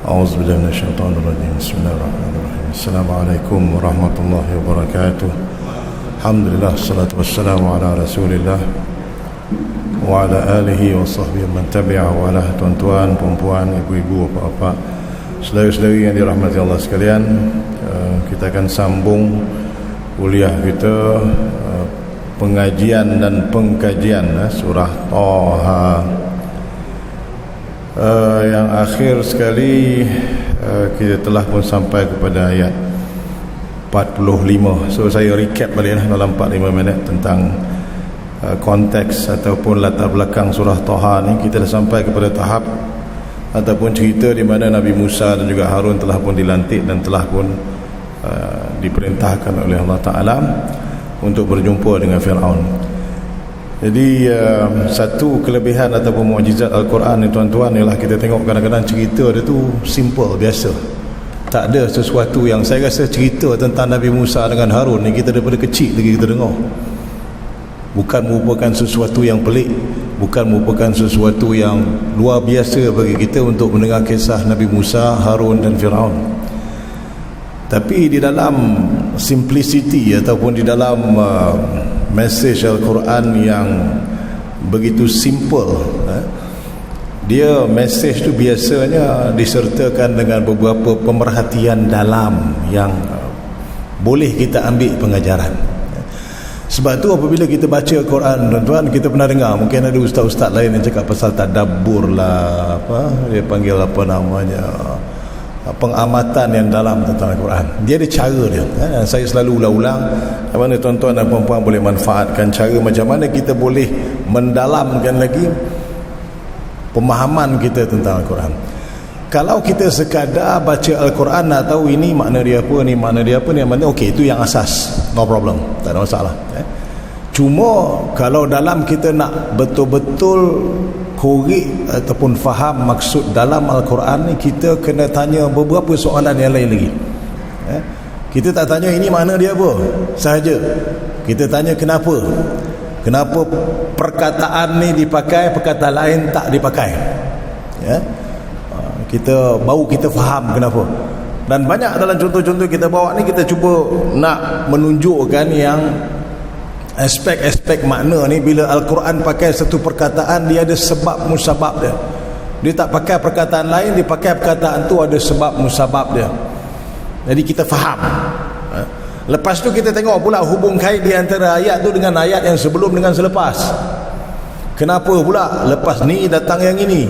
A'udzubillahi minasyaitonirrajim. Bismillahirrahmanirrahim. Assalamualaikum warahmatullahi wabarakatuh. Alhamdulillah, salatu wassalamu ala Rasulillah wa ala alihi wa sahbihi man tabi'a wa ala. Tuan-tuan, puan-puan, ibu-ibu, bapak-bapak, saudara-saudari yang dirahmati Allah sekalian, kita akan sambung kuliah kita, pengajian dan pengkajian surah Taha. Yang akhir sekali kita telah pun sampai kepada ayat 45. So saya recap balik dalam 45 minit tentang konteks ataupun latar belakang surah Taha ni. Kita dah sampai kepada tahap ataupun cerita di mana Nabi Musa dan juga Harun telah pun dilantik dan telah pun diperintahkan oleh Allah Ta'ala untuk berjumpa dengan Fir'aun. Jadi satu kelebihan ataupun mukjizat Al-Quran ni tuan-tuan ialah kita tengok kadang-kadang cerita dia tu simple, biasa. Tak ada sesuatu yang, saya rasa cerita tentang Nabi Musa dengan Harun ni kita daripada kecil lagi kita dengar. Bukan merupakan sesuatu yang pelik, bukan merupakan sesuatu yang luar biasa bagi kita untuk mendengar kisah Nabi Musa, Harun dan Fir'aun. Tapi di dalam simplicity ataupun di dalam message Al-Quran yang begitu simple, dia message tu biasanya disertakan dengan beberapa pemerhatian dalam yang boleh kita ambil pengajaran. Sebab tu apabila kita baca Al-Quran, tuan-tuan, kita pernah dengar mungkin ada ustaz-ustaz lain yang cakap pasal tadabbur lah, dia panggil apa namanya, pengamatan yang dalam tentang Al-Quran. Dia ada cara dia, dan saya selalu ulang-ulang mana tuan-tuan dan puan-puan boleh manfaatkan cara macam mana kita boleh mendalamkan lagi pemahaman kita tentang Al-Quran. Kalau kita sekadar baca Al-Quran nak tahu ini makna dia apa, ni makna dia apa, ni makna, okey, itu yang asas, no problem, tak ada masalah. Cuma kalau dalam kita nak betul-betul korek ataupun faham maksud dalam Al-Quran ni, kita kena tanya beberapa soalan yang lain lagi. Kita tak tanya ini makna dia apa sahaja, kita tanya kenapa perkataan ni dipakai, perkataan lain tak dipakai. Kita baru kita faham kenapa. Dan banyak dalam contoh-contoh kita bawa ni, kita cuba nak menunjukkan yang aspek-aspek makna ni. Bila Al-Quran pakai satu perkataan, dia ada sebab musabab dia. Dia tak pakai perkataan lain, dia pakai perkataan tu ada sebab musabab dia. Jadi kita faham. Lepas tu kita tengok pula hubung kait di antara ayat tu dengan ayat yang sebelum dengan selepas. Kenapa pula lepas ni datang yang ini?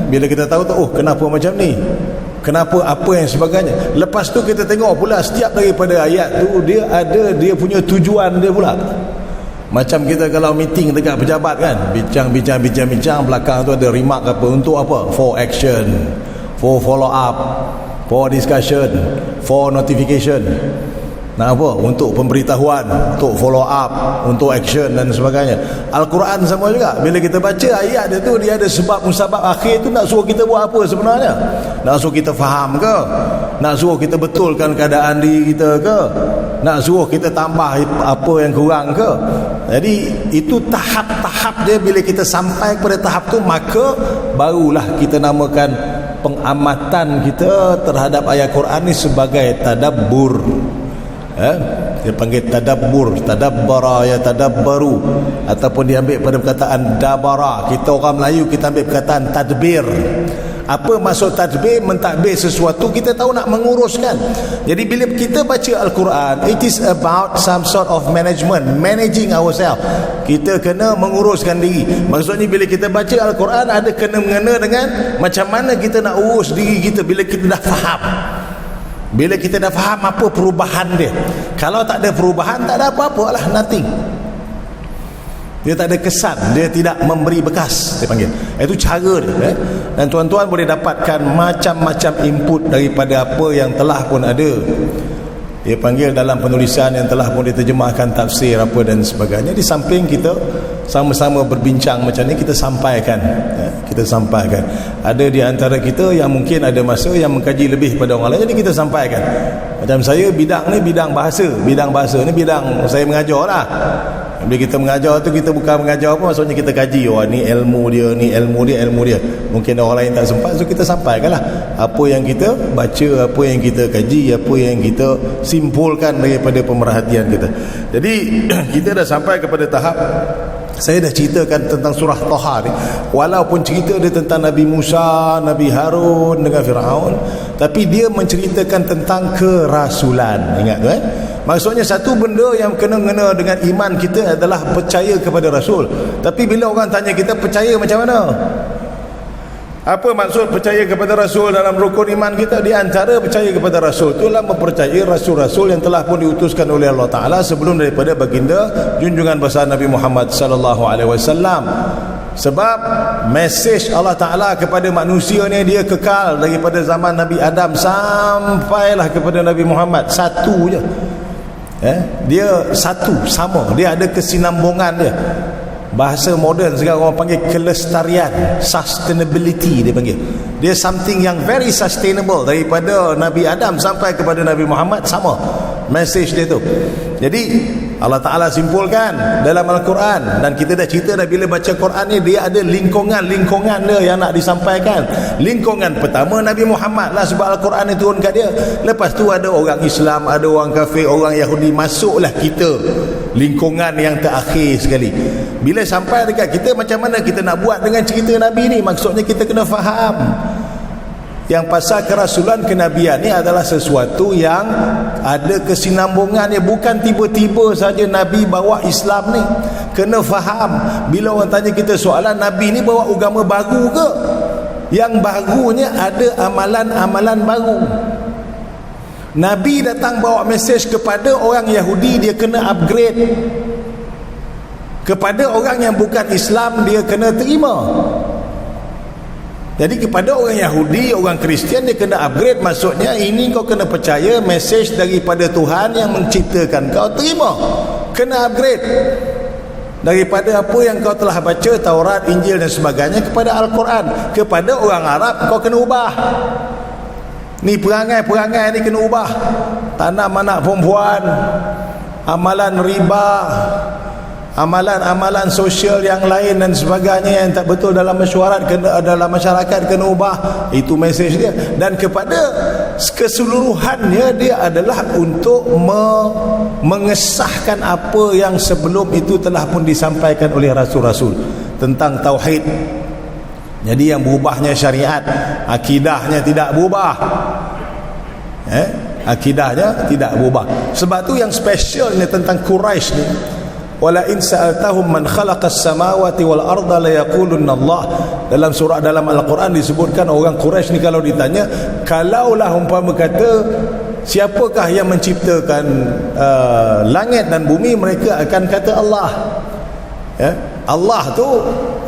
Bila kita tahu tu, oh kenapa macam ni, kenapa apa yang sebagainya. Lepas tu kita tengok pula setiap daripada ayat tu dia punya tujuan dia pula. Macam kita kalau meeting dekat pejabat kan, bincang, belakang tu ada remark apa, untuk apa? For action, for follow up, for discussion, for notification. Nak apa? Untuk pemberitahuan, untuk follow up, untuk action dan sebagainya. Al-Quran sama juga. Bila kita baca ayat dia tu, dia ada sebab musabab akhir tu nak suruh kita buat apa sebenarnya? Nak suruh kita faham ke? Nak suruh kita betulkan keadaan diri kita ke? Nak suruh kita tambah apa yang kurang ke? Jadi itu tahap-tahap dia. Bila kita sampai kepada tahap tu, maka barulah kita namakan pengamatan kita terhadap ayat Quran ni sebagai tadabbur. Dia panggil tadabbur, tadabbara ya tadabbaru, ataupun diambil pada perkataan dabara. Kita orang Melayu kita ambil perkataan tadbir. Apa maksud tadbir? Mentadbir sesuatu, kita tahu nak menguruskan. Jadi bila kita baca Al-Quran, it is about some sort of management, managing ourselves. Kita kena menguruskan diri. Maksudnya bila kita baca Al-Quran ada kena-mengena dengan macam mana kita nak urus diri kita bila kita dah faham. Bila kita dah faham apa perubahan dia. Kalau tak ada perubahan, tak ada apa-apa lah, nothing. Dia tak ada kesan, dia tidak memberi bekas, dia panggil. Itu cara dia. Dan tuan-tuan boleh dapatkan macam-macam input daripada apa yang telah pun ada. Dia panggil dalam penulisan yang telah pun diterjemahkan, tafsir apa dan sebagainya. Di samping kita sama-sama berbincang macam ni, kita sampaikan. Kita sampaikan. Ada di antara kita yang mungkin ada masa yang mengkaji lebih pada orang lain, jadi kita sampaikan. Macam saya, bidang ni bidang bahasa. Bidang bahasa ni bidang saya mengajar lah. Bila kita mengajar tu, kita bukan mengajar apa, maksudnya kita kaji, oh ni ilmu dia, ni ilmu dia, ilmu dia. Mungkin orang lain tak sempat, so kita sampaikanlah apa yang kita baca, apa yang kita kaji, apa yang kita simpulkan daripada pemerhatian kita. Jadi kita dah sampai kepada tahap, saya dah ceritakan tentang surah Taha ni, walaupun cerita dia tentang Nabi Musa, Nabi Harun dengan Firaun, tapi dia menceritakan tentang kerasulan. Ingat tu maksudnya satu benda yang kena-mengena dengan iman kita adalah percaya kepada Rasul. Tapi bila orang tanya kita percaya macam mana, apa maksud percaya kepada Rasul dalam rukun iman kita? Di antara percaya kepada Rasul itulah mempercayai Rasul-Rasul yang telah pun diutuskan oleh Allah Ta'ala sebelum daripada baginda junjungan besar Nabi Muhammad sallallahu alaihi wasallam. Sebab mesej Allah Ta'ala kepada manusia ni dia kekal daripada zaman Nabi Adam sampailah kepada Nabi Muhammad. Satu je, dia satu, sama, dia ada kesinambungan dia. Bahasa moden sekarang orang panggil kelestarian, sustainability dia panggil. Dia something yang very sustainable daripada Nabi Adam sampai kepada Nabi Muhammad, sama message dia tu. Jadi Allah Ta'ala simpulkan dalam Al-Quran, dan kita dah cerita dah, bila baca Quran ni dia ada lingkungan dia yang nak disampaikan. Lingkungan pertama Nabi Muhammad lah, sebab Al-Quran ni turun kat dia. Lepas tu ada orang Islam, ada orang kafir, orang Yahudi, masuklah kita lingkungan yang terakhir sekali. Bila sampai dekat kita, macam mana kita nak buat dengan cerita Nabi ni? Maksudnya kita kena faham yang pasal kerasulan, kenabian ni adalah sesuatu yang ada kesinambungannya. Bukan tiba-tiba saja Nabi bawa Islam ni. Kena faham. Bila orang tanya kita soalan, Nabi ni bawa agama baru ke? Yang barunya ada amalan-amalan baru. Nabi datang bawa mesej kepada orang Yahudi, dia kena upgrade. Kepada orang yang bukan Islam, dia kena terima. Jadi kepada orang Yahudi, orang Kristian, dia kena upgrade. Maksudnya ini kau kena percaya mesej daripada Tuhan yang menciptakan kau, terima. Kena upgrade daripada apa yang kau telah baca, Taurat, Injil dan sebagainya, kepada Al-Quran. Kepada orang Arab kau kena ubah. Ni perangai ni kena ubah. Tanam anak perempuan, amalan riba, amalan-amalan sosial yang lain dan sebagainya yang tak betul dalam mesyuarat, dalam masyarakat kena ubah. Itu mesej dia. Dan kepada keseluruhannya dia adalah untuk mengesahkan apa yang sebelum itu telah pun disampaikan oleh Rasul-Rasul tentang tauhid. Jadi yang berubahnya syariat, akidahnya tidak berubah. Akidahnya tidak berubah. Sebab tu yang special ni tentang Quraisy ni, wala in sa'altahum man khalaqas samawati wal arda la yaqulunna Allah. Dalam surah dalam Al-Quran disebutkan orang Quraisy ni kalau ditanya, kalaulah umpama kata siapakah yang menciptakan langit dan bumi, mereka akan kata Allah. Allah tu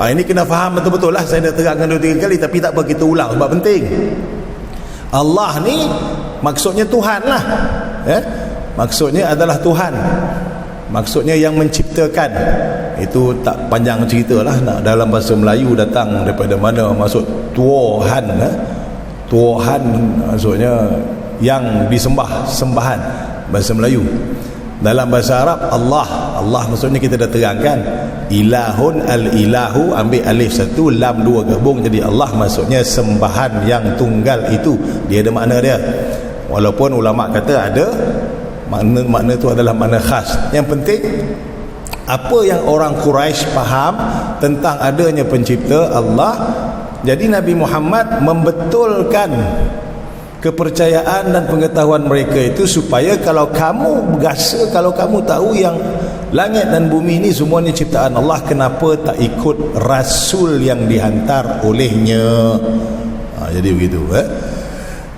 ini kena faham betul-betul lah. Saya dah terangkan 2-3 kali, tapi tak apa, kita ulang sebab penting. Allah ni maksudnya Tuhan lah, maksudnya adalah Tuhan, maksudnya yang menciptakan. Itu tak panjang cerita lah, nak dalam bahasa Melayu datang daripada mana maksud Tuhan. Tuhan maksudnya yang disembah, sembahan, bahasa Melayu. Dalam bahasa Arab Allah maksudnya kita dah terangkan, ilahun, al-ilahu, ambil alif satu, lam dua, gabung jadi Allah, maksudnya sembahan yang tunggal. Itu dia ada makna dia, walaupun ulama kata ada makna itu adalah makna khas. Yang penting apa yang orang Quraisy faham tentang adanya pencipta Allah. Jadi Nabi Muhammad membetulkan kepercayaan dan pengetahuan mereka itu, supaya kalau kamu berasa, kalau kamu tahu yang langit dan bumi ini semuanya ciptaan Allah, kenapa tak ikut Rasul yang dihantar olehnya? Jadi begitu.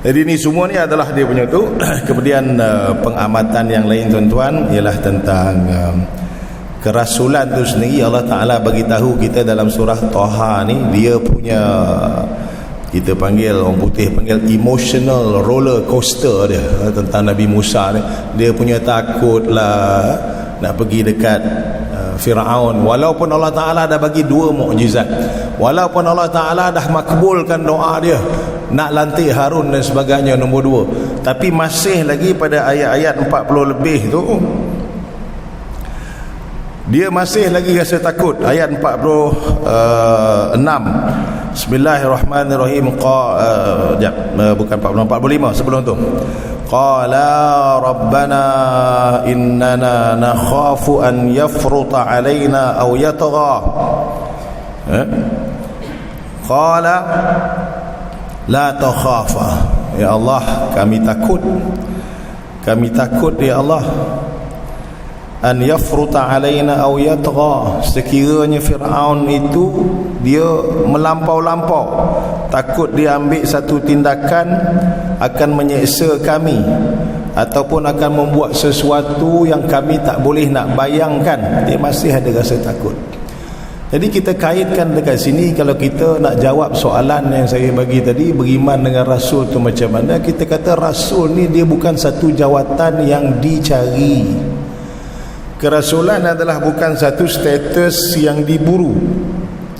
Jadi ni semua ni adalah dia punya tu. Kemudian pengamatan yang lain tuan-tuan ialah tentang kerasulan tu sendiri. Allah Ta'ala bagi tahu kita dalam surah Taha ni, dia punya, kita panggil, orang putih panggil emotional roller coaster dia tentang Nabi Musa ni. Dia punya takut lah nak pergi dekat Firaun, walaupun Allah Ta'ala dah bagi 2 mukjizat, walaupun Allah Ta'ala dah makbulkan doa dia nak lantik Harun dan sebagainya, nombor 2, tapi masih lagi pada ayat-ayat 40 lebih tu dia masih lagi rasa takut. Ayat 46. Bismillahirrahmanirrahim. Bukan 45, sebelum tu. Qala rabbana innana nakhafu an yafruta alaina aw yatgha. Qala la takhafa. Ya Allah, kami takut ya Allah, an yafruta alaina aw yatgha, sekiranya Firaun itu dia melampau-lampau, takut dia ambil satu tindakan akan menyeksa kami ataupun akan membuat sesuatu yang kami tak boleh nak bayangkan. Dia masih ada rasa takut. Jadi kita kaitkan dekat sini, kalau kita nak jawab soalan yang saya bagi tadi, beriman dengan Rasul tu macam mana, kita kata Rasul ni dia bukan satu jawatan yang dicari. Kerasulan adalah bukan satu status yang diburu,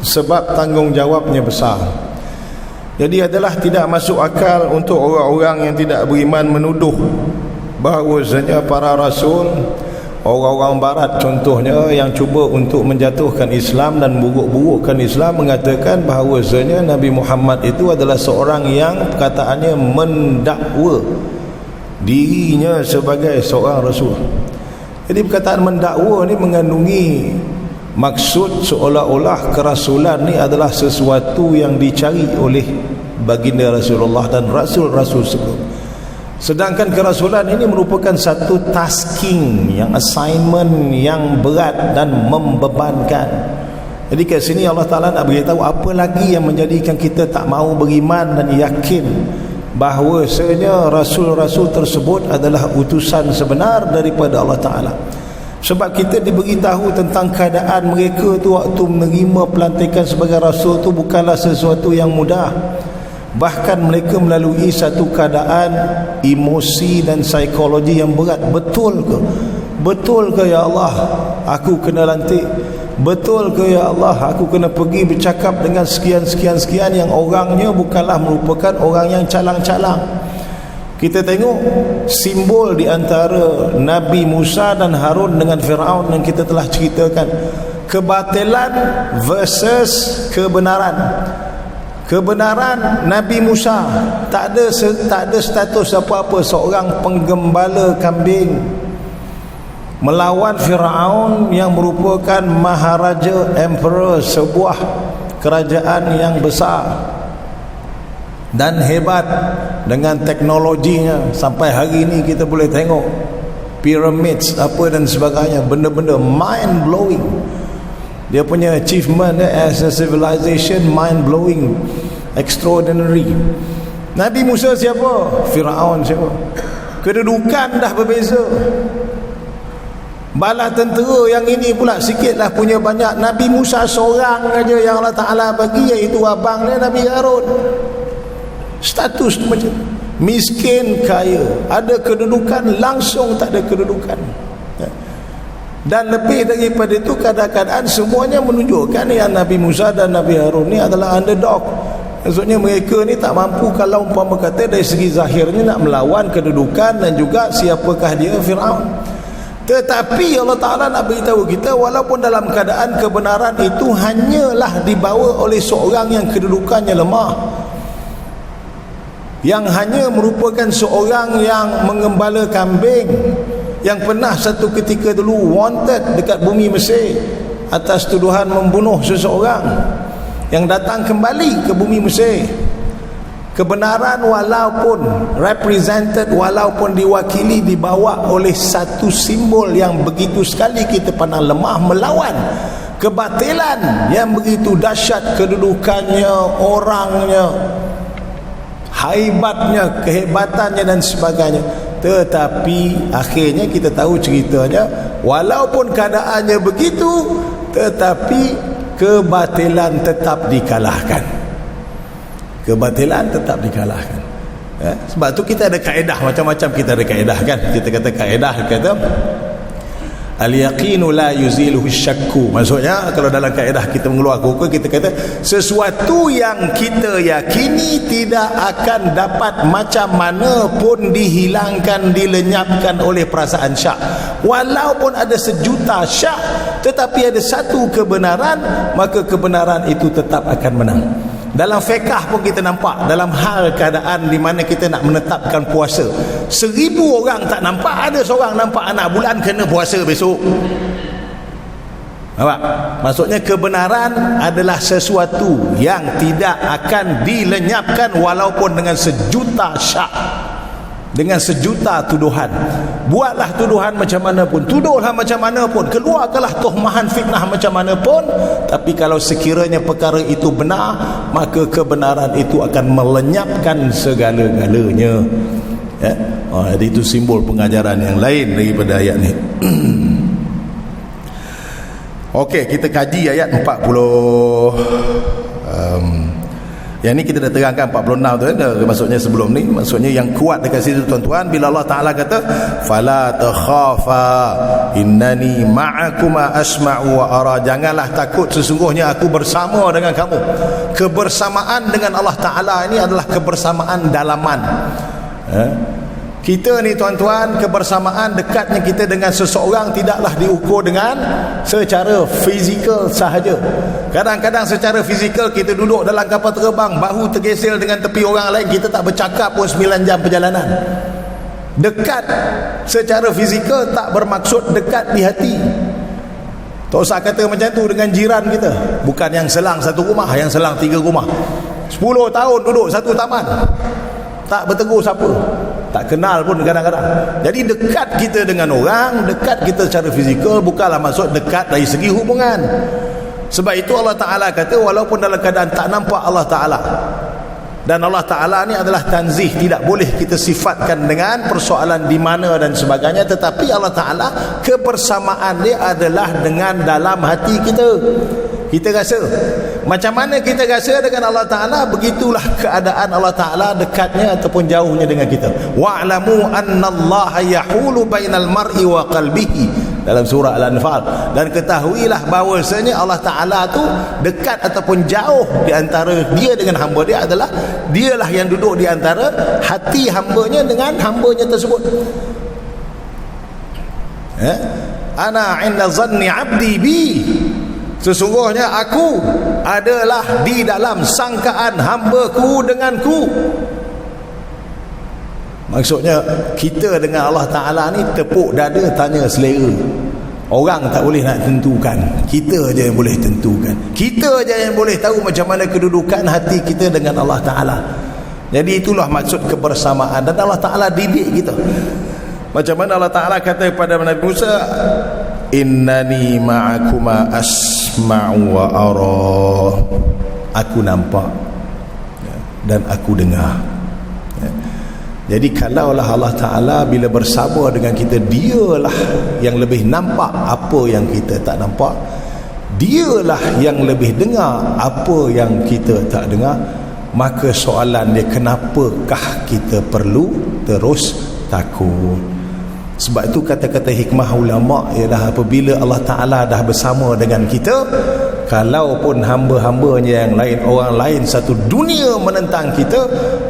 sebab tanggungjawabnya besar. Jadi adalah tidak masuk akal untuk orang-orang yang tidak beriman menuduh bahawasanya para rasul, orang-orang barat contohnya, yang cuba untuk menjatuhkan Islam dan buruk-burukkan Islam, mengatakan bahawasanya Nabi Muhammad itu adalah seorang yang perkataannya mendakwa dirinya sebagai seorang rasul. Jadi perkataan mendakwa ni mengandungi maksud seolah-olah kerasulan ni adalah sesuatu yang dicari oleh baginda Rasulullah dan rasul-rasul sebelum. Sedangkan kerasulan ini merupakan satu tasking, yang assignment yang berat dan membebankan. Jadi kat sini Allah Ta'ala nak beritahu apa lagi yang menjadikan kita tak mahu beriman dan yakin bahawasanya rasul-rasul tersebut adalah utusan sebenar daripada Allah Ta'ala. Sebab kita diberitahu tentang keadaan mereka tu waktu menerima pelantikan sebagai rasul tu bukanlah sesuatu yang mudah. Bahkan mereka melalui satu keadaan emosi dan psikologi yang berat. Betul ke? Betul ke ya Allah aku kena lantik? Betul ke ya Allah aku kena pergi bercakap dengan sekian-sekian yang orangnya bukanlah merupakan orang yang calang-calang? Kita tengok simbol di antara Nabi Musa dan Harun dengan Firaun yang kita telah ceritakan. Kebatilan versus kebenaran. Kebenaran Nabi Musa tak ada status apa-apa, seorang penggembala kambing melawan Firaun yang merupakan maharaja, emperor sebuah kerajaan yang besar dan hebat dengan teknologinya. Sampai hari ini kita boleh tengok pyramids apa dan sebagainya, benda-benda mind blowing. Dia punya achievement as a civilization mind blowing, extraordinary. Nabi Musa siapa? Firaun siapa? Kedudukan dah berbeza. Bala tentera yang ini pula sikitlah punya banyak. Nabi Musa seorang aja yang Allah Ta'ala bagi, iaitu abang dia Nabi Harun. Status macam miskin kaya, ada kedudukan langsung tak ada kedudukan. Dan lebih daripada itu, kadang-kadang semuanya menunjukkan yang Nabi Musa dan Nabi Harun ni adalah underdog. Maksudnya mereka ni tak mampu, kalau umpama kata dari segi zahirnya nak melawan kedudukan dan juga siapakah dia, Firaun. Tetapi Allah Ta'ala nak beritahu kita, walaupun dalam keadaan kebenaran itu hanyalah dibawa oleh seorang yang kedudukannya lemah, yang hanya merupakan seorang yang mengembala kambing, yang pernah satu ketika dulu wanted dekat bumi Mesir atas tuduhan membunuh seseorang, yang datang kembali ke bumi Mesir. Kebenaran walaupun represented, walaupun diwakili, dibawa oleh satu simbol yang begitu sekali kita pandang lemah, melawan kebatilan yang begitu dahsyat, kedudukannya, orangnya, haibatnya, kehebatannya dan sebagainya. Tetapi akhirnya kita tahu ceritanya, walaupun keadaannya begitu, tetapi kebatilan tetap dikalahkan. Kebatilan tetap dikalahkan. Sebab tu kita ada kaedah macam-macam. Kita ada kaedah kan. Kita kata kaedah, kata al-yaqinu la yuziluhu syakku. Maksudnya kalau dalam kaedah kita mengeluarkan hukum, kita kata sesuatu yang kita yakini tidak akan dapat macam mana pun dihilangkan, dilenyapkan oleh perasaan syak. Walaupun ada sejuta syak, tetapi ada satu kebenaran, maka kebenaran itu tetap akan menang. Dalam fiqh pun kita nampak, dalam hal keadaan di mana kita nak menetapkan puasa, 1000 orang tak nampak, ada seorang nampak anak bulan kena puasa besok. Nampak? Maksudnya kebenaran adalah sesuatu yang tidak akan dilenyapkan walaupun dengan sejuta syak, dengan sejuta tuduhan. Buatlah tuduhan macam mana pun, tuduhlah macam mana pun, keluarkanlah tuhmahan fitnah macam mana pun, tapi kalau sekiranya perkara itu benar, maka kebenaran itu akan melenyapkan segala-galanya. Ya? Jadi itu simbol pengajaran yang lain daripada ayat ni. Okey, kita kaji ayat 40. Yang ni kita dah terangkan 46 tu kan, maksudnya sebelum ni, maksudnya yang kuat dekat situ tuan-tuan, bila Allah Taala kata fala takhafa innani ma'akuma asma'u wa ara, janganlah takut, sesungguhnya aku bersama dengan kamu. Kebersamaan dengan Allah Taala ini adalah kebersamaan dalaman. Kita ni tuan-tuan, kebersamaan dekatnya kita dengan seseorang tidaklah diukur dengan secara fizikal sahaja. Kadang-kadang secara fizikal kita duduk dalam kapal terbang, bahu tergesel dengan tepi orang lain, kita tak bercakap pun 9 jam perjalanan. Dekat secara fizikal tak bermaksud dekat di hati. Tak usah kata macam tu dengan jiran kita, bukan yang selang satu rumah, yang selang 3 rumah, 10 tahun duduk satu taman, tak bertegur siapa, tak kenal pun kadang-kadang. Jadi dekat kita dengan orang, dekat kita secara fizikal, bukanlah maksud dekat dari segi hubungan. Sebab itu Allah Ta'ala kata walaupun dalam keadaan tak nampak Allah Ta'ala, dan Allah Ta'ala ni adalah tanzih, tidak boleh kita sifatkan dengan persoalan di mana dan sebagainya, tetapi Allah Ta'ala kebersamaan dia adalah dengan dalam hati kita. Kita rasa macam mana kita rasa dengan Allah Ta'ala, begitulah keadaan Allah Ta'ala dekatnya ataupun jauhnya dengan kita. Wa'lamu annallaha yahulu bainal mar'i wa qalbihi, dalam surah Al-Anfal. Dan ketahuilah bahawasanya Allah Ta'ala tu dekat ataupun jauh di antara dia dengan hamba dia adalah dialah yang duduk di antara hati hambanya dengan hambanya tersebut. Ana inda zanni abdi bi, sesungguhnya aku adalah di dalam sangkaan hambaku denganku. Maksudnya kita dengan Allah Ta'ala ni tepuk dada tanya selera. Orang tak boleh nak tentukan, kita je yang boleh tentukan. Kita je yang boleh tahu macam mana kedudukan hati kita dengan Allah Ta'ala. Jadi itulah maksud kebersamaan. Dan Allah Ta'ala didik kita. Macam mana Allah Ta'ala kata kepada Nabi Musa, innani ma'akuma asma'u wa ara, aku nampak dan aku dengar. Jadi kalaulah Allah Ta'ala bila bersama dengan kita, dialah yang lebih nampak apa yang kita tak nampak, dialah yang lebih dengar apa yang kita tak dengar, maka soalan dia, kenapakah kita perlu terus takut? Sebab itu kata-kata hikmah ulama' ialah apabila Allah Ta'ala dah bersama dengan kita, kalaupun hamba-hambanya yang lain, orang lain satu dunia menentang kita,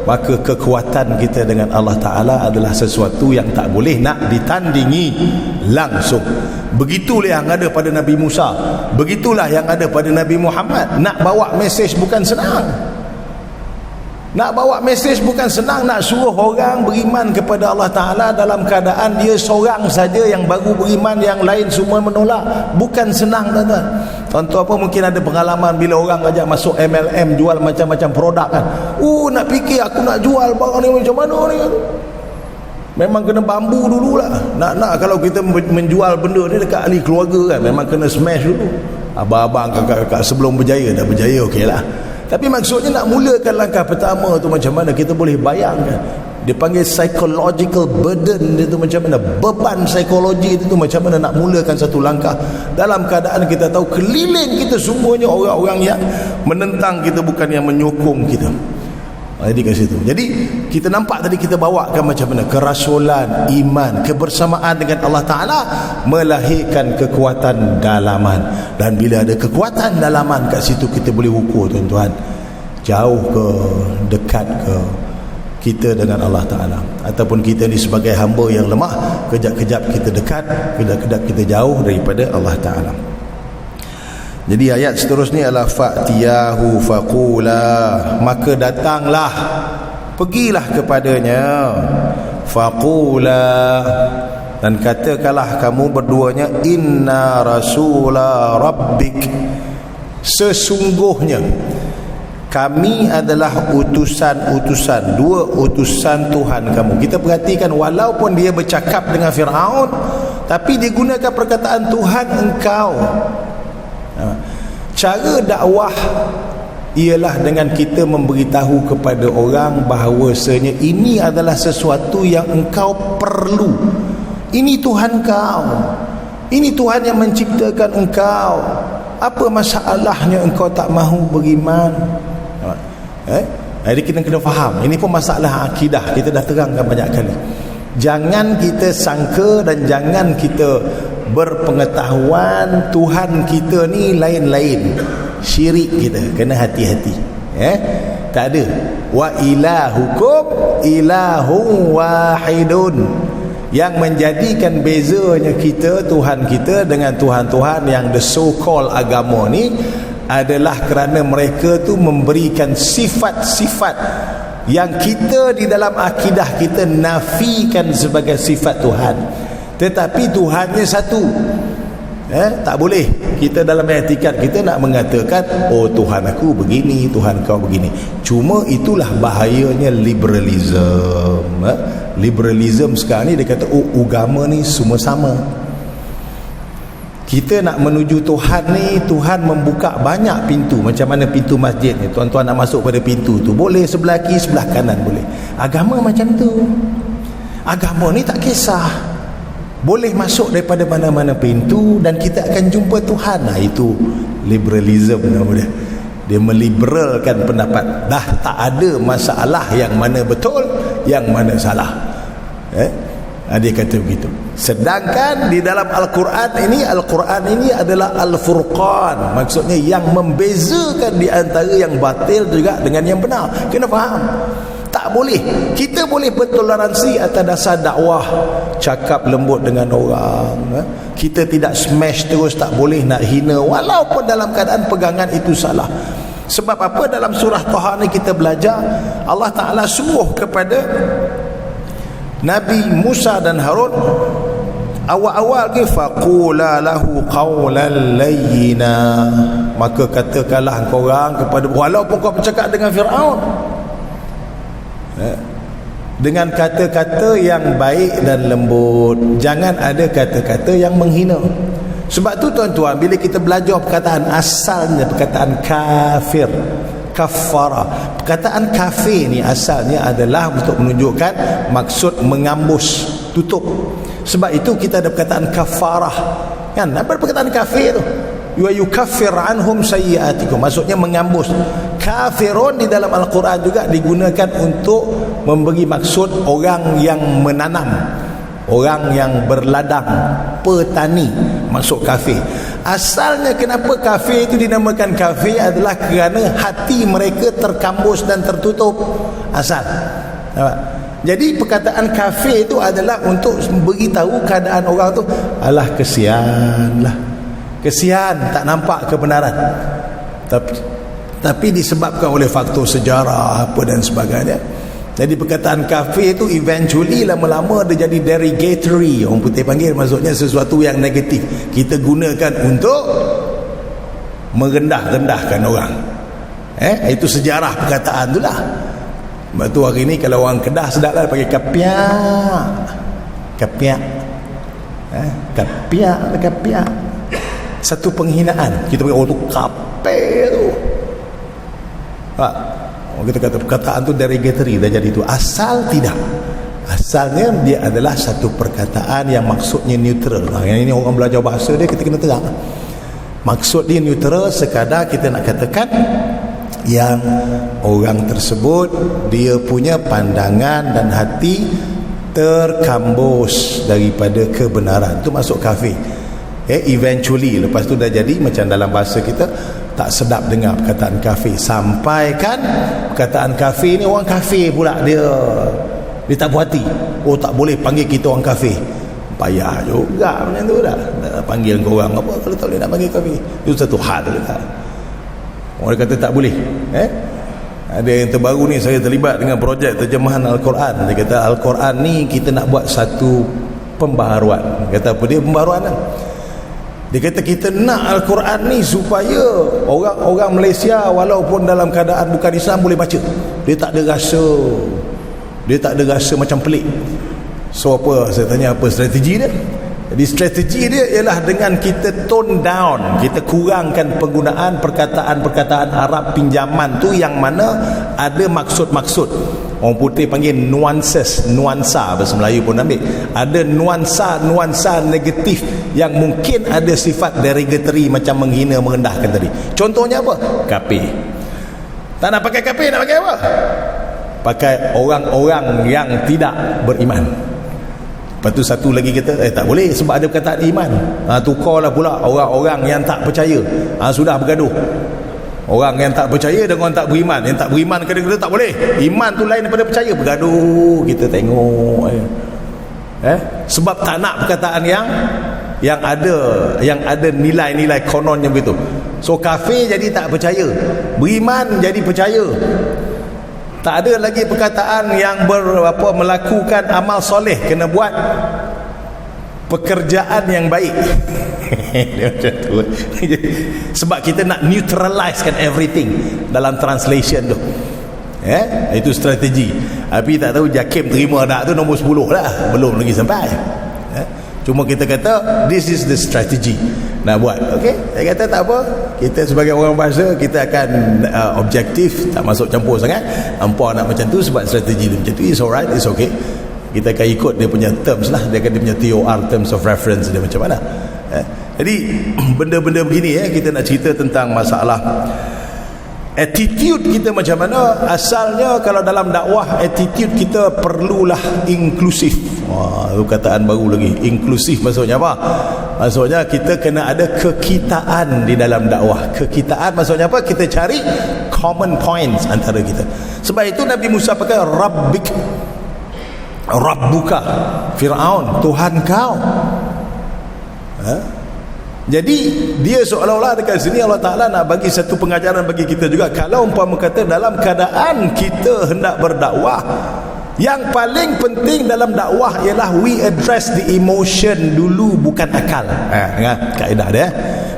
maka kekuatan kita dengan Allah Ta'ala adalah sesuatu yang tak boleh nak ditandingi langsung. Begitulah yang ada pada Nabi Musa, begitulah yang ada pada Nabi Muhammad. Nak bawa mesej bukan senang. Nak bawa mesej bukan senang. Nak suruh orang beriman kepada Allah Ta'ala dalam keadaan dia seorang saja yang baru beriman, yang lain semua menolak, bukan senang, tuan-tuan. Tuan-tuan apa mungkin ada pengalaman bila orang ajak masuk MLM, jual macam-macam produk kan. Nak fikir aku nak jual barang ni macam mana ni kan. Memang kena bambu dululah. Nak kalau kita menjual benda ni dekat ahli keluarga kan, memang kena smash dulu. Abang-abang, kakak-kakak sebelum berjaya, dah berjaya okeylah. Tapi maksudnya nak mulakan langkah pertama tu macam mana, kita boleh bayangkan. Dia panggil psychological burden dia tu macam mana, beban psikologi itu macam mana nak mulakan satu langkah dalam keadaan kita tahu keliling kita semuanya orang-orang yang menentang kita, bukan yang menyokong kita. Jadi kat situ. Jadi kita nampak tadi kita bawakan macam mana kerasulan iman, kebersamaan dengan Allah Ta'ala melahirkan kekuatan dalaman. Dan bila ada kekuatan dalaman kat situ, kita boleh ukur, tuan-tuan, jauh ke dekat ke kita dengan Allah Ta'ala, ataupun kita ni sebagai hamba yang lemah, kejap-kejap kita dekat, kejap-kejap kita jauh daripada Allah Ta'ala. Jadi ayat seterusnya adalah fa'tiyahu faqula, maka datanglah, pergilah kepadanya, faqula, dan katakanlah kamu berduanya, inna rasula rabbik, sesungguhnya kami adalah utusan-utusan, dua utusan Tuhan kamu. Kita perhatikan, walaupun dia bercakap dengan Fir'aun, tapi dia gunakan perkataan Tuhan engkau. Cara dakwah ialah dengan kita memberitahu kepada orang bahawasanya ini adalah sesuatu yang engkau perlu. Ini Tuhan kau, ini Tuhan yang menciptakan engkau. Apa masalahnya engkau tak mahu beriman? Jadi kita kena faham, ini pun masalah akidah, kita dah terangkan banyak kali. Jangan kita sangka dan jangan kita berpengetahuan Tuhan kita ni lain-lain. Syirik kita, kena hati-hati. Tak ada. Wa ilahukum ilahun wahidun. Yang menjadikan bezanya kita, Tuhan kita dengan Tuhan-Tuhan yang the so-called agama ni adalah kerana mereka tu memberikan sifat-sifat yang kita di dalam akidah kita nafikan sebagai sifat Tuhan. Tetapi Tuhannya satu. Tak boleh kita dalam etikad kita nak mengatakan, oh Tuhan aku begini, Tuhan kau begini. Cuma itulah bahayanya liberalism. Liberalism sekarang ni dia kata, oh agama ni semua sama. Kita nak menuju Tuhan ni, Tuhan membuka banyak pintu. Macam mana pintu masjid ni, tuan-tuan nak masuk pada pintu tu, boleh sebelah kiri, sebelah kanan boleh. Agama macam tu. Agama ni tak kisah, boleh masuk daripada mana-mana pintu dan kita akan jumpa Tuhan. Itu liberalism nama dia. Dia meliberalkan pendapat. Dah tak ada masalah yang mana betul, yang mana salah. Dia kata begitu. Sedangkan di dalam Al-Quran ini adalah Al-Furqan, maksudnya yang membezakan di antara yang batil juga dengan yang benar. Kena faham. Tak boleh. Kita boleh bertoleransi atas dasar dakwah, cakap lembut dengan orang. Kita tidak smash terus, tak boleh nak hina walaupun dalam keadaan pegangan itu salah. Sebab apa? Dalam surah Taha ni kita belajar Allah Ta'ala suruh kepada Nabi Musa dan Harun, awal-awal ke faqula lahu qawlan layyina, maka katakanlah engkau orang kepada, walaupun kau bercakap dengan Fir'aun, dengan kata-kata yang baik dan lembut, jangan ada kata-kata yang menghina. Sebab tu tuan-tuan, bila kita belajar perkataan asalnya, perkataan kafir, kafara, perkataan kafir ni asalnya adalah untuk menunjukkan maksud mengambus, tutup. Sebab itu kita ada perkataan kafarah, kan? Apa perkataan kafir tu? Yukaffir anhum sayyiatikum, maksudnya mengambus. Kafirun di dalam Al-Quran juga digunakan untuk memberi maksud orang yang menanam, orang yang berladang, petani, masuk kafir. Asalnya kenapa kafir itu dinamakan kafir adalah kerana hati mereka terkambus dan tertutup. Asal. Jadi perkataan kafir itu adalah untuk beritahu keadaan orang tu, alah kesian lah, kesian tak nampak kebenaran. Tapi disebabkan oleh faktor sejarah apa dan sebagainya. Jadi perkataan kafir itu eventually lama-lama dia jadi derogatory, orang putih panggil, maksudnya sesuatu yang negatif. Kita gunakan untuk merendah-rendahkan orang. Itu sejarah perkataan tu lah. Sebab tu hari ni kalau orang Kedah sedap lah pakai kapiak. Kapiak. Kapiak. Satu penghinaan. Kita pakai, oh tu kapir tu. Kita kata perkataan tu derogatory, dah jadi itu. Asal tidak. Asalnya dia adalah satu perkataan yang maksudnya neutral. Yang ini orang belajar bahasa dia, kita kena terang. Maksud dia neutral, sekadar kita nak katakan yang orang tersebut dia punya pandangan dan hati terkambus daripada kebenaran. Itu masuk kafir. Eventually lepas tu dah jadi macam dalam bahasa kita tak sedap dengar perkataan kafir, sampai kan perkataan kafir ni orang kafir pula dia tak puas hati. Oh tak boleh panggil kita orang kafir. Payah juga macam tu dah. nak panggil korang apa kalau tak boleh nak panggil kami. Itu satu hal juga. Orang kata tak boleh. Ada yang terbaru ni, saya terlibat dengan projek terjemahan Al-Quran. Dia kata Al-Quran ni kita nak buat satu pembaharuan. Kata apa dia pembaharuan kan? Dia kata kita nak Al-Quran ni supaya orang-orang Malaysia walaupun dalam keadaan bukan Islam boleh baca. Dia tak ada rasa macam pelik. So apa, saya tanya apa strategi dia? Jadi strategi dia ialah dengan kita tone down, kita kurangkan penggunaan perkataan-perkataan Arab pinjaman tu yang mana ada maksud-maksud. Orang putih panggil nuansa, bahasa Melayu pun ambil. Ada nuansa negatif yang mungkin ada sifat derogatory macam menghina, merendahkan tadi. Contohnya apa? Kafir. Tak nak pakai kafir, nak pakai apa? Pakai orang-orang yang tidak beriman. Lepas tu satu lagi kata tak boleh sebab ada perkataan iman. Tukarlah pula orang-orang yang tak percaya. Sudah bergaduh. Orang yang tak percaya dengan orang tak beriman. Yang tak beriman kata tak boleh. Iman tu lain daripada percaya. Bergaduh. Kita tengok sebab tak nak perkataan yang ada nilai-nilai kononnya begitu. So kafir jadi tak percaya, beriman jadi percaya. Tak ada lagi perkataan yang melakukan amal soleh, kena buat pekerjaan yang baik. Dia macam tu. Sebab kita nak neutralizekan everything dalam translation tu. Itu strategi. Tapi tak tahu Jakim terima tak tu nombor 10 lah. Belum lagi sampai. Cuma kita kata this is the strategy nak buat. Okey, saya kata tak apa, kita sebagai orang bahasa kita akan objektif, tak masuk campur sangat. Hampa nak macam tu sebab strategi dia macam tu, it's alright, it's okay. Kita akan ikut dia punya terms lah, dia punya TOR, terms of reference dia macam mana. Jadi benda-benda begini kita nak cerita tentang masalah attitude kita macam mana. Asalnya kalau dalam dakwah, attitude kita perlulah inklusif. Itu kataan baru lagi, inklusif maksudnya apa? Maksudnya kita kena ada kekitaan di dalam dakwah. Kekitaan maksudnya apa? Kita cari common points antara kita. Sebab itu Nabi Musa pakai Rabbuka, Fir'aun, Tuhan kau. Jadi dia seolah-olah dekat sini Allah Ta'ala nak bagi satu pengajaran bagi kita juga. Kalau umpama kata dalam keadaan kita hendak berdakwah, yang paling penting dalam dakwah ialah we address the emotion dulu, bukan akal. Kaedah dia.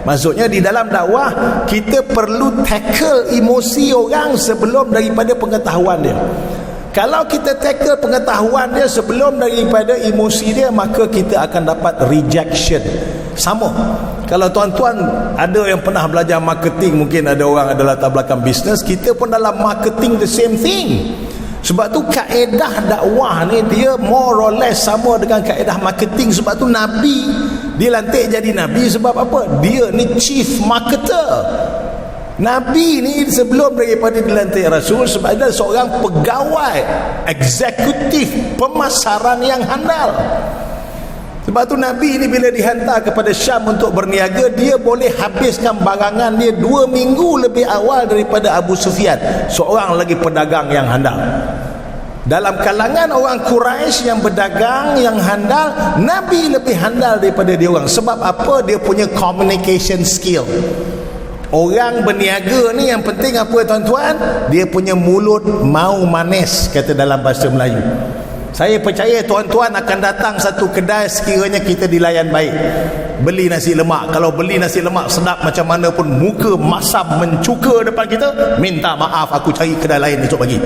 Maksudnya di dalam dakwah kita perlu tackle emosi orang sebelum daripada pengetahuan dia. Kalau kita tackle pengetahuan dia sebelum daripada emosi dia, maka kita akan dapat rejection. Sama. Kalau tuan-tuan ada yang pernah belajar marketing, mungkin ada orang ada latar belakang bisnes, kita pun dalam marketing the same thing. Sebab tu kaedah dakwah ni dia more or less sama dengan kaedah marketing. Sebab tu Nabi dilantik jadi Nabi sebab apa? Dia ni chief marketer. Nabi ni sebelum daripada dilantik Rasul sebab dia seorang pegawai eksekutif pemasaran yang handal. Sebab tu Nabi ni bila dihantar kepada Syam untuk berniaga, dia boleh habiskan barangan dia 2 minggu lebih awal daripada Abu Sufyan, seorang lagi pedagang yang handal. Dalam kalangan orang Quraisy yang berdagang yang handal, Nabi lebih handal daripada dia orang. Sebab apa? Dia punya communication skill. Orang berniaga ni yang penting apa tuan-tuan? Dia punya mulut mau manis, kata dalam bahasa Melayu. Saya percaya tuan-tuan akan datang satu kedai sekiranya kita dilayan baik. Beli nasi lemak. Kalau beli nasi lemak sedap macam mana pun, muka masam mencuka depan kita, minta maaf, aku cari kedai lain esok pagi.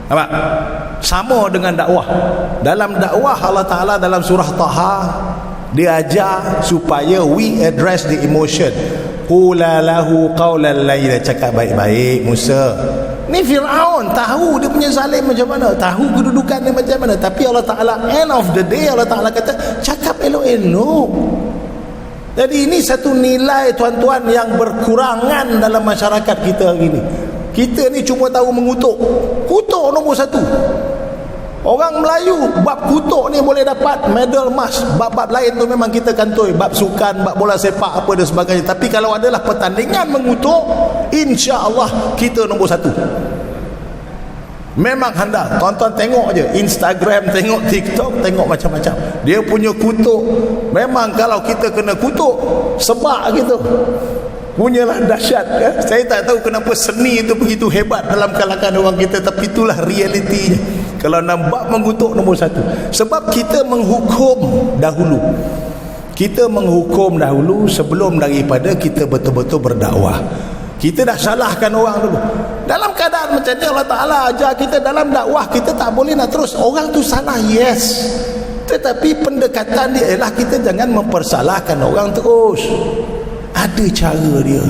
Nampak? Sama dengan dakwah. Dalam dakwah Allah Ta'ala dalam surah Taha, dia ajar supaya we address the emotion. Qula lahu qawlan layla, cakap baik-baik Musa. Ni Fir'aun tahu dia punya zalim macam mana, tahu kedudukan dia macam mana, tapi Allah Ta'ala end of the day Allah Ta'ala kata cakap elok-elok. Jadi ini satu nilai tuan-tuan yang berkurangan dalam masyarakat kita hari ni. Kita ni cuma tahu mengutuk. Kutuk nombor 1. Orang Melayu bab kutuk ni boleh dapat medal emas. Bab-bab lain tu memang kita kantoi, bab sukan, bab bola sepak apa dan sebagainya. Tapi kalau adalah pertandingan mengutuk, insya-Allah kita nombor 1. Memang handal. Tuan-tuan tengok je Instagram, tengok TikTok, tengok macam-macam. Dia punya kutuk, memang kalau kita kena kutuk sebab gitu, punyalah dahsyat kan? Saya tak tahu kenapa seni itu begitu hebat dalam kalangan orang kita, tapi itulah realitinya. Kalau nampak mengutuk nombor satu. Sebab kita menghukum dahulu. Kita menghukum dahulu sebelum daripada kita betul-betul berdakwah. Kita dah salahkan orang dulu. Dalam keadaan macam ni Allah Ta'ala ajar kita dalam dakwah, kita tak boleh nak terus orang tu salah, yes, tetapi pendekatan dia ialah kita jangan mempersalahkan orang terus. Ada cara dia.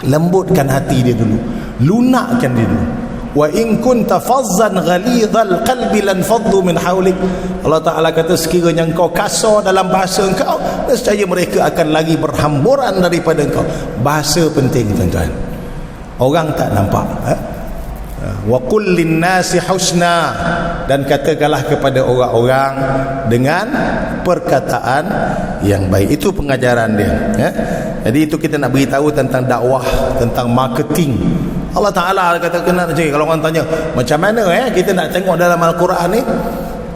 Lembutkan hati dia dulu, lunakkan dia dulu. Wa in kunta fazzan ghalidhal qalbi lan faddu min hawlik. Allah Ta'ala kata sekiranya engkau kasar dalam bahasa engkau, nescaya mereka akan lagi berhamburan daripada engkau. Bahasa penting tuan-tuan. Orang tak nampak. Wa qul linnasi husna, dan katakanlah kepada orang-orang dengan perkataan yang baik. Itu pengajaran dia. Jadi itu kita nak beritahu tentang dakwah, tentang marketing. Allah Ta'ala kata kena, kalau orang tanya macam mana kita nak tengok dalam Al-Quran ni,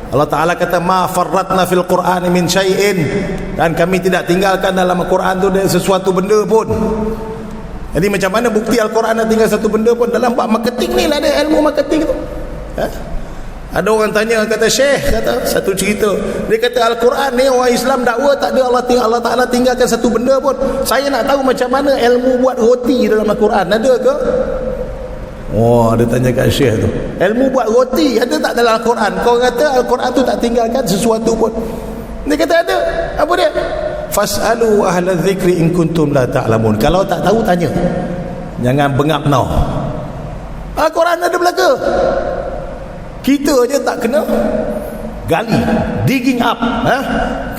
Allah Ta'ala kata ma farratna fil Quran min syai'in, dan kami tidak tinggalkan dalam Al-Quran tu sesuatu benda pun. Jadi macam mana bukti Al-Quran nak tinggal satu benda pun? Dalam bab marketing ni lah, ada ilmu marketing tu. Ada orang tanya, kata Syekh, kata satu cerita, dia kata Al-Quran ni orang Islam dakwa tak ada Allah Ta'ala tinggalkan satu benda pun. Saya nak tahu macam mana ilmu buat roti dalam Al-Quran, ada ke? Oh, dia tanya kat Syekh tu, ilmu buat roti ada tak dalam Al-Quran? Kau kata Al-Quran tu tak tinggalkan sesuatu pun. Dia kata ada. Apa dia? Fas'alu ahla dzikri in kuntum la ta'lamun. Kalau tak tahu tanya, jangan bengap now. Al-Quran ada belaka. Kita je tak kena gali, digging up,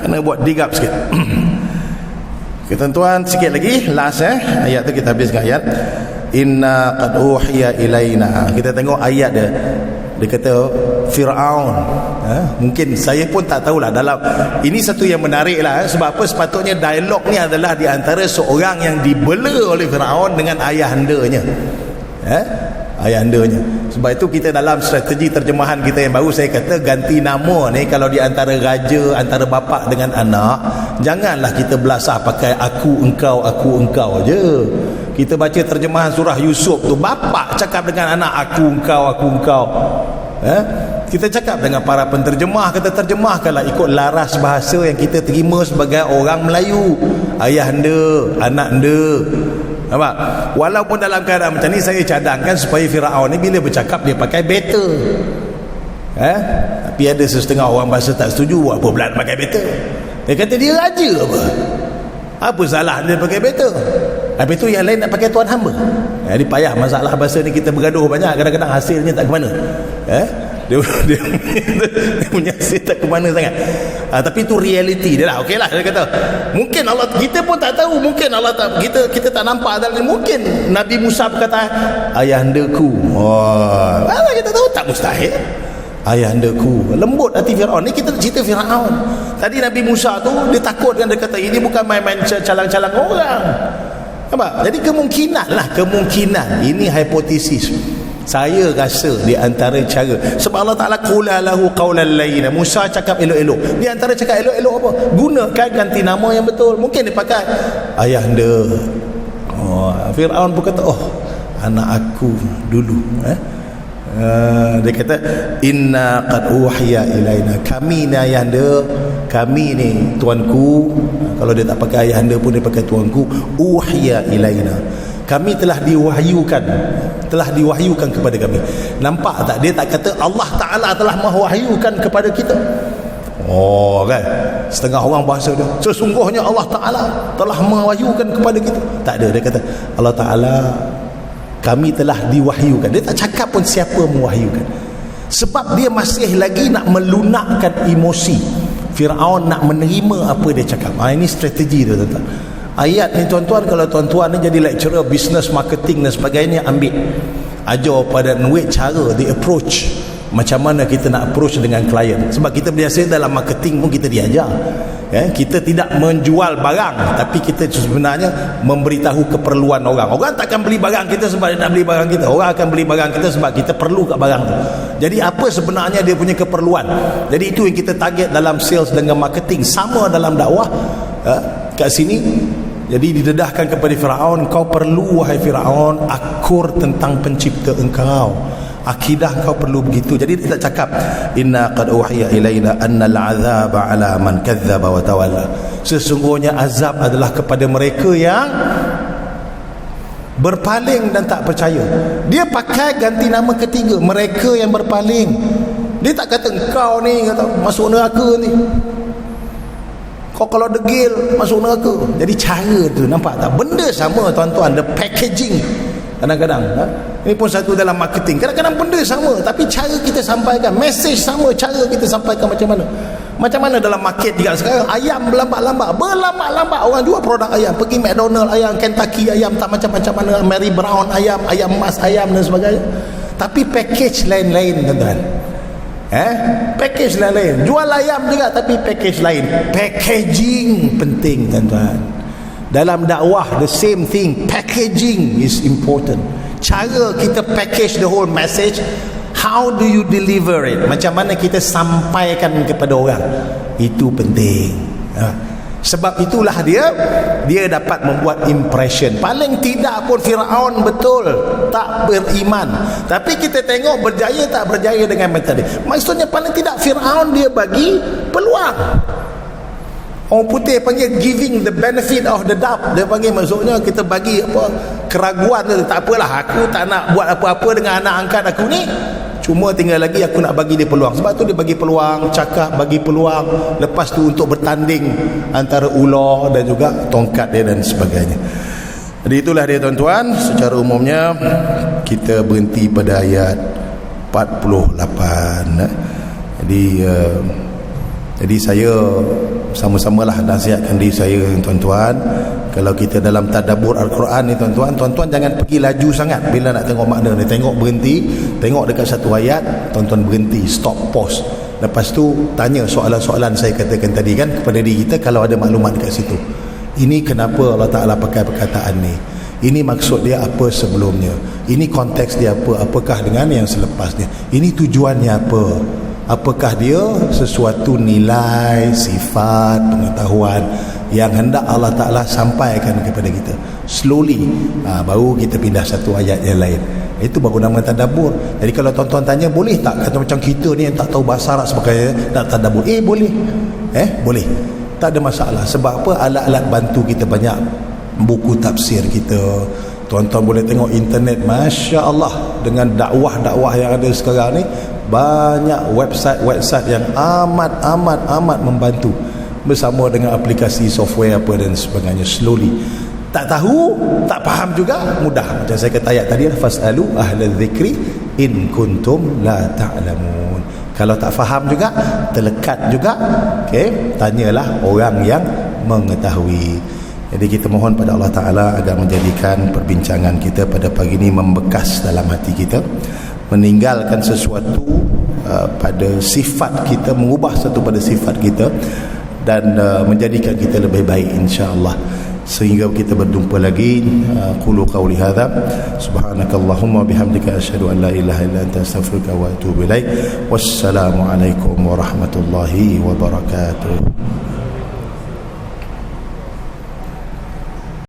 kena buat dig up sikit. Okay, tuan-tuan, sikit lagi last ayat tu kita habiskan ayat inna qad uhiya ilaina. Kita tengok ayat dia. Dia kata Fir'aun, mungkin saya pun tak tahulah dalam ini satu yang menarik lah, sebab apa? Sepatutnya dialog ni adalah di antara seorang yang dibela oleh Fir'aun dengan ayahandanya, ayahandanya. Sebab itu kita dalam strategi terjemahan kita yang baru, saya kata ganti nama ni, kalau di antara raja, antara bapa dengan anak, janganlah kita belasah pakai aku engkau je. Kita baca terjemahan surah Yusuf tu, bapa cakap dengan anak aku engkau. Kita cakap dengan para penterjemah, kita terjemahkanlah ikut laras bahasa yang kita terima sebagai orang Melayu. Ayahanda, anakanda. Nampak? Walaupun dalam keadaan macam ni, saya cadangkan supaya Firaun ni bila bercakap dia pakai better. Tapi ada setengah orang bahasa tak setuju, buat apa pula pakai better? Dia kata dia raja apa salah dia pakai better? Habis tu yang lain nak pakai tuan hamba. Jadi payah masalah bahasa ni, kita bergaduh banyak, kadang-kadang hasilnya tak ke mana. Dia punya hasil tak ke mana sangat. Tapi itu reality dia lah. Okey lah, dia kata mungkin Allah, kita pun tak tahu, mungkin Allah tak, kita tak nampak dalam ni. Mungkin Nabi Musa berkata ayahandaku. Kita tahu tak mustahil. Ayahandaku. Lembut hati Firaun ni. Kita cerita Firaun tadi, Nabi Musa tu dia takut kan, dia kata ini bukan main-main calang-calang orang. Nampak? Jadi kemungkinan ini hipotesis. Saya rasa di antara cara, sebab Allah Ta'ala qula lahu qawlan layyina, Musa cakap elok-elok. Di antara cakap elok-elok apa? Gunakan ganti nama yang betul. Mungkin dia pakai ayahanda. Firaun pun kata anak aku dulu. Dia kata inna qad uhiya ilaina, kami ni ayahanda, kami ni tuanku. Kalau dia tak pakai ayahanda pun dia pakai tuanku. Uhiya ilaina, kami telah diwahyukan kepada kami. Nampak tak? Dia tak kata Allah Ta'ala telah mewahyukan kepada kita. Kan? Setengah orang bahasa dia, sesungguhnya Allah Ta'ala telah mewahyukan kepada kita. Tak ada. Dia kata Allah Ta'ala, kami telah diwahyukan. Dia tak cakap pun siapa mewahyukan, sebab dia masih lagi nak melunakkan emosi Firaun, nak menerima apa dia cakap. Ini strategi dia, tuan-tuan. Ayat ni tuan-tuan, kalau tuan-tuan ni jadi lecturer business marketing dan sebagainya, ambil ajar pada Nuit cara the approach macam mana kita nak approach dengan klien. Sebab kita biasa dalam marketing pun kita diajar, kita tidak menjual barang, tapi kita sebenarnya memberitahu keperluan orang. Orang takkan beli barang kita sebab dia nak beli barang kita. Orang akan beli barang kita sebab kita perlu kat barang tu. Jadi apa sebenarnya dia punya keperluan. Jadi itu yang kita target dalam sales dengan marketing. Sama dalam dakwah kat sini. Jadi didedahkan kepada Firaun, kau perlu wahai Firaun akur tentang pencipta engkau. Akidah kau perlu begitu. Jadi dia tak cakap inna qad uhiya ilaina annal azaba ala man kadzdzaba wa tawalla. Sesungguhnya azab adalah kepada mereka yang berpaling dan tak percaya. Dia pakai ganti nama ketiga, mereka yang berpaling. Dia tak kata engkau ni kata masuk neraka ni, kau kalau degil masuk neraka. Jadi cara tu, nampak tak? Benda sama tuan-tuan, the packaging. Kadang-kadang ini pun satu dalam marketing. Kadang-kadang benda sama, tapi cara kita sampaikan, message sama, cara kita sampaikan macam mana. Macam mana dalam market juga sekarang, ayam berlambat-lambat orang jual produk ayam, pergi McDonald ayam, Kentucky ayam, tak macam-macam mana, Mary Brown ayam, ayam emas ayam dan sebagainya. Tapi package lain-lain tuan-tuan. Package lain-lain. Jual ayam juga tapi package lain. Packaging penting tuan-tuan. Dalam dakwah the same thing, packaging is important. Cara kita package the whole message, how do you deliver it, macam mana kita sampaikan kepada orang, itu penting. Sebab itulah dia dapat membuat impression. Paling tidak pun Firaun betul tak beriman, tapi kita tengok berjaya tak berjaya dengan metode. Maksudnya paling tidak Firaun dia bagi peluang. Orang putih panggil giving the benefit of the doubt. Dia panggil maksudnya kita bagi keraguan tu. Tak apalah, aku tak nak buat apa-apa dengan anak angkat aku ni, cuma tinggal lagi aku nak bagi dia peluang. Sebab tu dia bagi peluang, cakap bagi peluang, lepas tu untuk bertanding antara ular dan juga tongkat dia dan sebagainya. Jadi itulah dia tuan-tuan. Secara umumnya kita berhenti pada ayat 48. Jadi saya sama-samalah nasihatkan diri saya tuan-tuan, kalau kita dalam tadabbur Al-Quran ni tuan-tuan jangan pergi laju sangat bila nak tengok makna ni. Tengok berhenti, tengok dekat satu ayat, tuan-tuan berhenti, stop, pause. Lepas tu tanya soalan-soalan saya katakan tadi kan kepada diri kita kalau ada maklumat dekat situ. Ini kenapa Allah Ta'ala pakai perkataan ni? Ini maksud dia apa sebelumnya? Ini konteks dia apa? Apakah dengan yang selepasnya? Ini tujuannya apa? Apakah dia sesuatu nilai, sifat, pengetahuan yang hendak Allah Ta'ala sampaikan kepada kita? Slowly baru kita pindah satu ayat yang lain. Itu baru nama tadabbur. Jadi kalau tuan-tuan tanya boleh tak, kata macam kita ni yang tak tahu bahasa Arab sebagainya nak tadabbur, boleh. Boleh, tak ada masalah. Sebab apa? Alat-alat bantu kita banyak. Buku tafsir kita, tuan-tuan boleh tengok internet. Masya Allah, dengan dakwah-dakwah yang ada sekarang ni, banyak website yang amat membantu, bersama dengan aplikasi software apa dan sebagainya. Slowly. Tak tahu, tak faham juga, mudah. Macam saya kata ayat tadi, fasalu ahlal dzikri in kuntum la ta'lamun. Kalau tak faham juga, terlekat juga, tanyalah orang yang mengetahui. Jadi kita mohon pada Allah Ta'ala agar menjadikan perbincangan kita pada pagi ini membekas dalam hati kita, meninggalkan sesuatu pada sifat kita, mengubah satu pada sifat kita, dan menjadikan kita lebih baik insya-Allah. Sehingga kita berjumpa lagi. Qulu qawli hadza subhanakallahumma bihamdika asyhadu an la ilaha illa anta astaghfiruka wa atubu ilaik. Wassalamu alaikum warahmatullahi wabarakatuh.